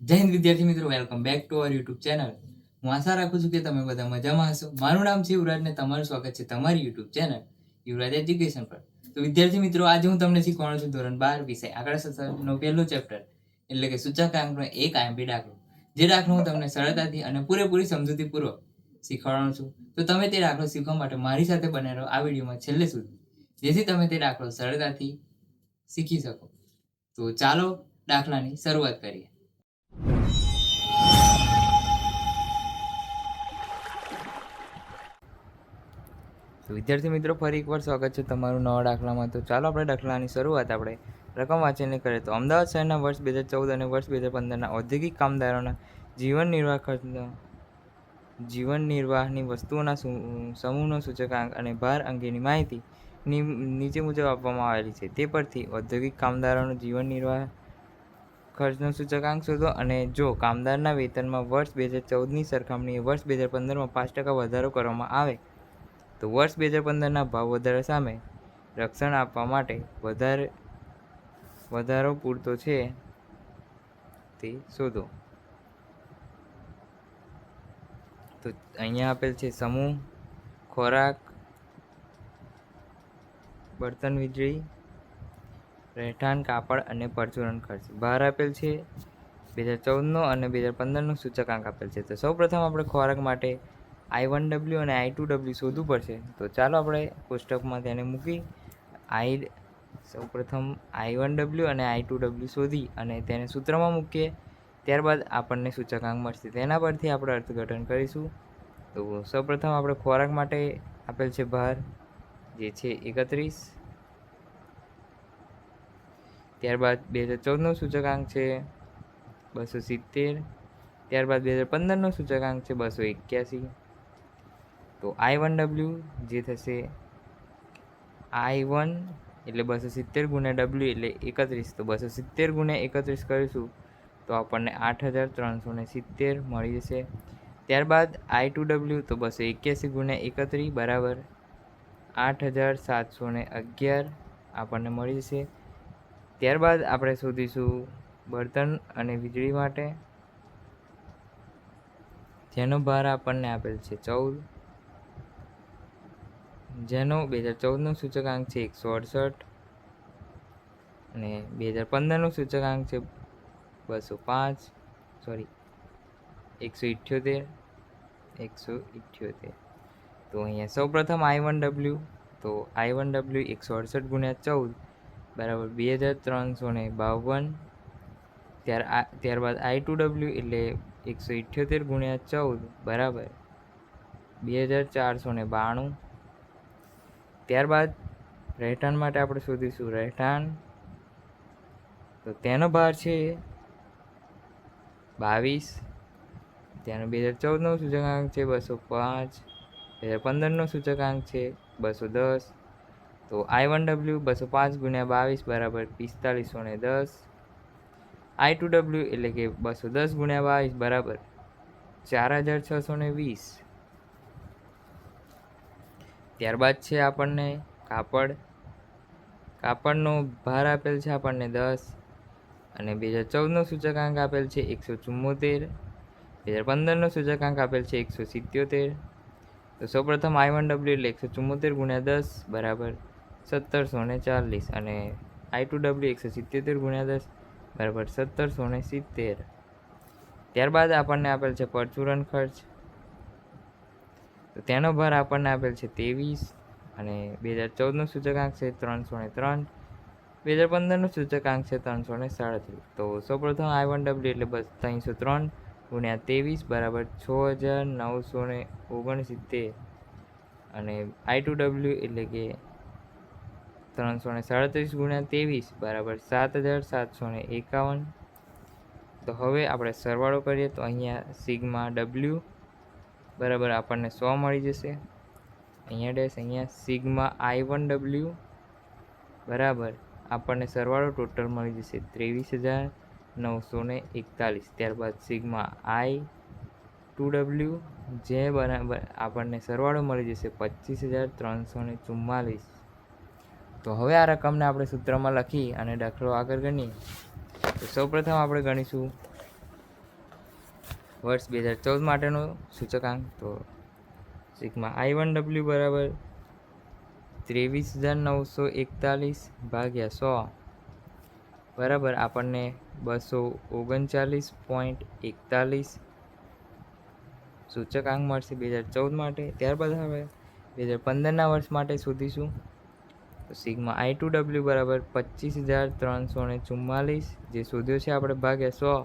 જય હિન્દ વિદ્યાર્થી મિત્રો, welcome back to our YouTube channel. હું આશા રાખું છું કે તમે બધા મજામાં હશો. મારું નામ છે યુવરાજ ને તમારું સ્વાગત છે તમારી યુટ્યુબ ચેનલ યુવરાજ એજ્યુકેશન પર. તો વિદ્યાર્થી મિત્રો, આજે હું તમને શીખવાનો છું ધોરણ 12 વિષય આંકડાશાસ્ત્રનો પહેલો ચેપ્ટર એટલે કે સૂચકાંકનો એક આઈએમપી દાખલો. જે દાખલો હું તમને સરળતાથી અને પૂરેપૂરી સમજૂતીપૂર્વક શીખવાડવાનો છું. તો તમે તે દાખલો શીખવા માટે મારી સાથે બને રહો આ વિડીયોમાં છેલ્લે સુધી, જેથી તમે તે દાખલો સરળતાથી શીખી શકો. તો ચાલો દાખલાની શરૂઆત કરીએ. તો વિદ્યાર્થી મિત્રો, ફરી એકવાર સ્વાગત છે તમારું નવા દાખલામાં. તો ચાલો આપણે દાખલાની શરૂઆત આપણે રકમ વાંચીને કરીએ. તો અમદાવાદ શહેરના વર્ષ 2014 અને વર્ષ 2015ના ઔદ્યોગિક કામદારોના જીવન નિર્વાહની વસ્તુઓના સમૂહનો સૂચકાંક અને ભાર અંગેની માહિતી નીચે મુજબ આપવામાં આવેલી છે. તે પરથી ઔદ્યોગિક કામદારોનો જીવન નિર્વાહ ખર્ચનો સૂચકાંક શોધો. અને જો કામદારના વેતનમાં વર્ષ 2014ની સરખામણીએ વર્ષ 2015માં 5% વધારો કરવામાં આવે તો વર્ષ 2015ના ભાવ વધારા સામે રક્ષણ આપવા માટે વધારો પૂરતો છે તે શોધો. તો અહીંયા આપેલ છે સમૂહ, ખોરાક, બળતણ, વીજળી, રહેઠાણ, કાપડ અને પરચુરણ ખર્ચ. ભાર આપેલ છે 2014નો અને 2015નો સૂચકાંક આપેલ છે. તો સૌપ્રથમ આપણે ખોરાક માટે I1W અને I2W શોધવું પડશે. તો ચાલો આપણે કોષ્ટકમાં તેને મૂકી સૌપ્રથમ I1W અને I2W શોધી અને તેને સૂત્રમાં મૂકીએ. ત્યારબાદ આપણને સૂચકાંક મળશે. તેના પરથી આપણે અર્થઘટન કરીશું. તો સૌપ્રથમ આપણે ખોરાક માટે આપેલ છે ભાર, જે છે 31. ત્યારબાદ 2014નો સૂચકાંક છે 270. ત્યારબાદ 2015નો સૂચકાંક છે 281. તો I1W જે થશે I1 એટલે 270 ગુણ્યા W એટલે 31. તો 270 ગુણ્યા 31 કરીશું તો આપણને 8370 મળી જશે. ત્યારબાદ I2W તો 281 ગુણ્યા 31 બરાબર 8711 આપણને મળી જશે. ત્યારબાદ આપણે શોધીશું બળતણ અને વીજળી માટે, જેનો ભાર આપણને આપેલ છે 14, જેનો 2014નો સૂચકાંક છે 168 અને 2015નો સૂચકાંક છે 178. તો અહીંયા સૌપ્રથમ I1W, તો I1W 168 ગુણ્યા 14 બરાબર 2352. ત્યારબાદ I2W એટલે 178 ગુણ્યા 14 બરાબર 2492. ત્યારબાદ રહેઠાણ માટે આપણે શોધીશું રહેઠાણ. તો તેનો ભાર છે 22. તેનો 2014નો સૂચકાંક છે 205. 2015નો સૂચકાંક છે 210. તો I1W 205 ગુણ્યા 22 બરાબર 4510. I2W એટલે કે 210 ગુણ્યા 22 બરાબર 4620. ત્યારબાદ છે આપણને કાપડનો ભાર આપેલ છે આપણને 10 અને 2014નો સૂચકાંક આપેલ છે 174. 2015નો સૂચકાંક આપેલ છે 177. તો સૌપ્રથમ I1W એટલે 174 ગુણ્યા 10 બરાબર 1740 અને I2W 177 ગુણ્યા 10 બરાબર 1770. ત્યારબાદ આપણને આપેલ છે પરચુરણ ખર્ચ. તો તેનો ભાર આપણને આપેલ છે 23 અને 2014નો સૂચકાંક છે 303. 2015નો સૂચકાંક છે 337. તો સૌપ્રથમ I1W એટલે 303 ગુણ્યા 23 બરાબર 6969 અને I2W એટલે કે 337 ગુણ્યા 23 બરાબર 7751. તો હવે આપણે સરવાળો કરીએ તો અહીંયા સિગ્મા W બરાબર આપણને 100 મળી જશે. અહીંયા સિગ્મા I1W બરાબર આપણને સરવાળો ટોટલ મળી જશે 23,941. ત્યારબાદ સિગ્મા I2W જે બરાબર આપણને સરવાળો મળી જશે 25,344. તો હવે આ રકમને આપણે સૂત્રમાં લખી અને દાખલો આગળ ગણીએ. તો સૌપ્રથમ આપણે ગણીશું વર્ષ 2014 માટેનો સૂચકાંક તો સિગ્મા I1W બરાબર 23,941 ભાગ્યા 100 બરાબર આપણને 239.41 સૂચકાંક મળશે 2014 માટે. ત્યારબાદ હવે 2015ના વર્ષ માટે શોધીશું. તો સિગ્મા I2W બરાબર 25,344 જે શોધ્યો છે આપણે ભાગ્યા 100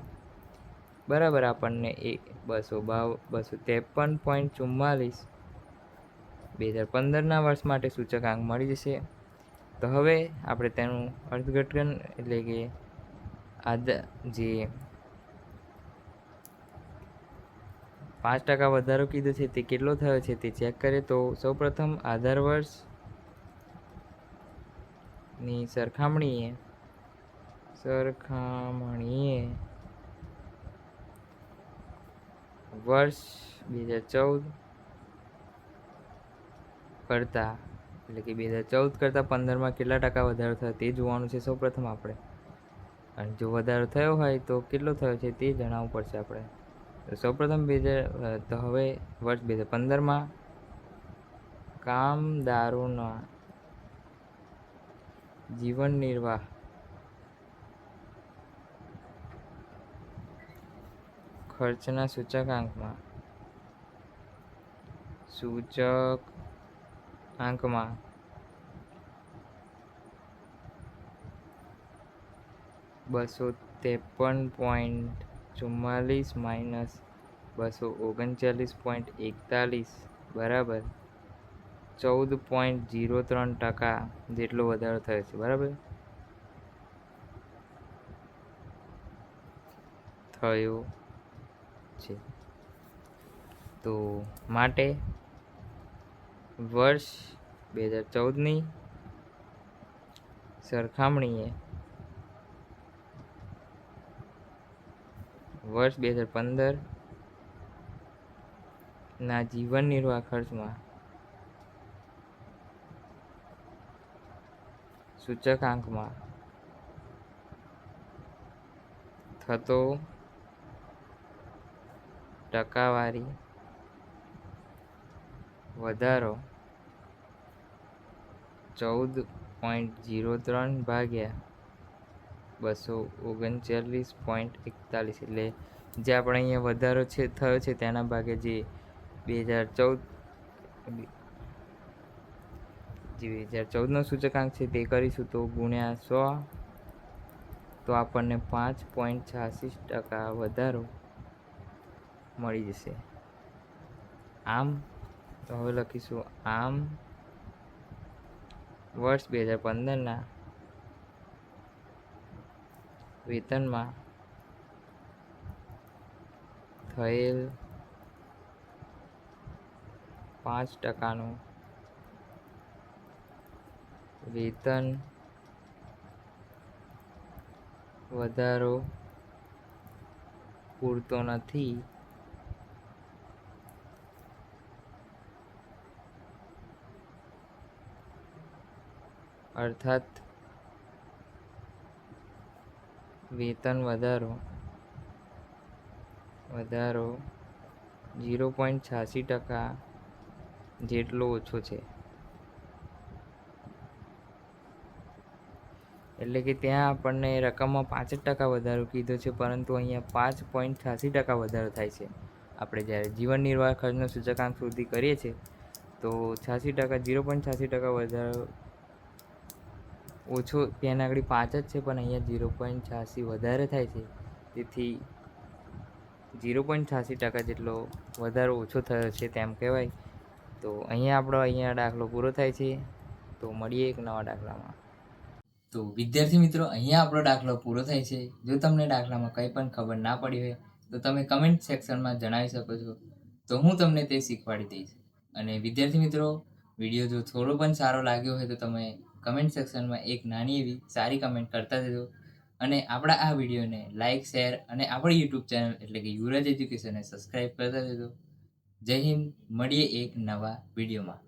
બરાબર આપણને 253.44 2015ના વર્ષ માટે સૂચકાંક મળી જશે. તો હવે આપણે તેનું અર્થઘટન એટલે કે જે 5% વધારો કીધો છે તે કેટલો થયો છે તે ચેક કરીએ. તો સૌપ્રથમ આધાર વર્ષની સરખામણીએ વર્ષ 2014 કરતાં એટલે કે 2014 કરતાં 15માં કેટલા ટકા વધારો થયો તે જોવાનું છે સૌપ્રથમ આપણે. અને જો વધારો થયો હોય તો કેટલો થયો છે તે જણાવવું પડશે આપણે. તો સૌપ્રથમ તો હવે વર્ષ 2015માં કામદારોના જીવન નિર્વાહ ખર્ચના સૂચકાંકમાં $253.44 માઇનસ 239.41 બરાબર 14.03% જેટલો વધારો થયો છે. બરાબર થયો છે. તો માટે વર્ષ 2014ની સરખામણીએ વર્ષ 2015ના જીવન નિર્વાહ ખર્ચમાં સૂચકાંકમાં થતો ટકાવારી વધારો 14.03 ભાગ્યા 239.41 એટલે જે આપણે અહીંયા વધારો છે થયો છે તેના ભાગે જે 2014નો સૂચકાંક છે તે કરીશું તો ગુણ્યા 100 તો આપણને 5.86% વધારો મળી જશે. આમ તો હવે લખીશું આમ વર્ષ 2015ના વેતનમાં થયેલ 5%નો વેતન વધારો પૂરતો નથી. અર્થાત વેતન વધારો 0.86% જેટલો ઓછો છે. એટલે કે ત્યાં આપણને રકમમાં 5% વધારો કીધો છે પરંતુ અહીંયા 5.86% વધારો થાય છે. આપણે જ્યારે જીવન નિર્વાહ ખર્ચનો સૂચકાંક સુધી કરીએ છીએ તો 86% 0.86% વધારો ઓછો ત્યાં આગળ 5 જ છે પણ અહીંયા 0.86 વધારે થાય છે. તેથી 0.86% જેટલો વધારો ઓછો થયો છે તેમ કહેવાય. તો અહીંયા દાખલો પૂરો થાય છે. તો મળીએ એક નવા દાખલામાં. તો વિદ્યાર્થી મિત્રો અહીંયા આપણો દાખલો પૂરો થાય છે. જો તમને દાખલામાં કંઈ પણ ખબર ના પડી હોય તો તમે કમેન્ટ સેક્શનમાં જણાવી શકો છો, તો હું તમને તે શીખવાડી દઈશ. અને વિદ્યાર્થી મિત્રો વિડીયો જો થોડો પણ સારો લાગ્યો હોય તો તમે કમેન્ટ સેક્શનમાં એક નાની એવી સારી કમેન્ટ કરતા જજો. અને આપણા આ વિડીયોને લાઇક, શેર અને આપણી યુટ્યુબ ચેનલ એટલે કે યુવરાજ એજ્યુકેશનને સબસ્ક્રાઈબ કરતા જજો. જય હિન્દ. મળીએ એક નવા વિડીયોમાં.